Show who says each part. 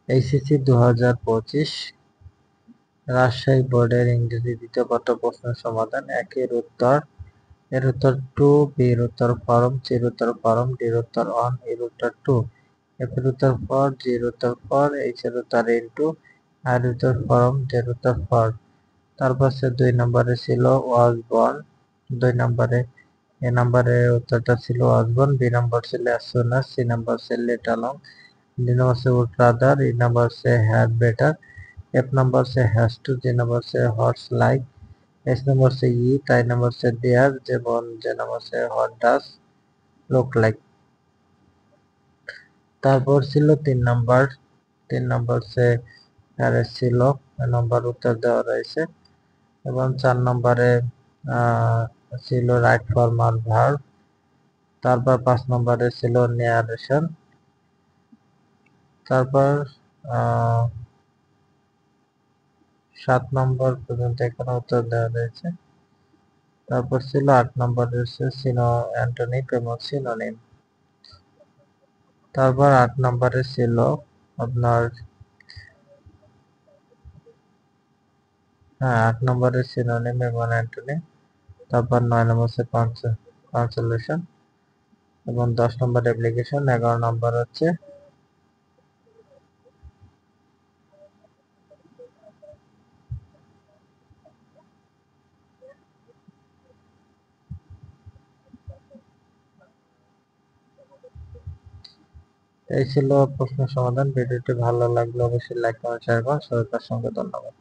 Speaker 1: HSC 2025 Rajshahi বোর্ডের ইংরেজি দ্বিতীয় পত্র প্রশ্ন সমাধান। এর উত্তর 2, বি এর উত্তর ফরম, সি এর উত্তর ফরম, ডি এর উত্তর অন, এর উত্তর 2, এফ এর উত্তর ফর, জি এর উত্তর ফর, এইচ এর উত্তর ইনটু, আর এর উত্তর ফরম, ডি এর উত্তর ফর। তারপর 2 নম্বরে ছিল ওয়াজ বর্ন। 2 নম্বরে এ নম্বরের উত্তরটা ছিল ওয়াজ বর্ন, বি নম্বর ছিল অ্যাজ সুন অ্যাজ, সি নম্বর ছিল লেট অ্যালং, ডি নম্বর से would rather, ई नंबर से had better, एफ नंबर से has to, जी नंबर से horse like, एस नंबर से eat, आई नंबर से dare, जे नंबर से what does look like। তারপর ছিল 3 নম্বর সে প্যারেস ছিল, নম্বর উত্তর দেওয়া রয়েছে। এবং 4 নম্বরে ছিল রাইট ফর্মাল ভার্ব। তারপর 5 নম্বরে ছিল নেয়ারেশন। তারপর 7 নম্বর পর্যন্ত এখানে উত্তর দেওয়া রয়েছে। তারপর ছিল 8 নম্বরে অ্যান্টোনিম এবং সিনোনিম। তারপর 8 নম্বরে ছিল আপনার 8 নম্বরে সিনোনিম এবং অ্যান্টোনিম। তারপর 9 নম্বর হচ্ছে কনসোলেশন এবং 10 নম্বর অ্যাপ্লিকেশন। 11 নম্বর হচ্ছে এই ছিল প্রশ্ন সমাধান। ভিডিওটি ভালো লাগলে অবশ্যই লাইক কমেন্ট শেয়ার করুন। সবাইকে অসংখ্য ধন্যবাদ।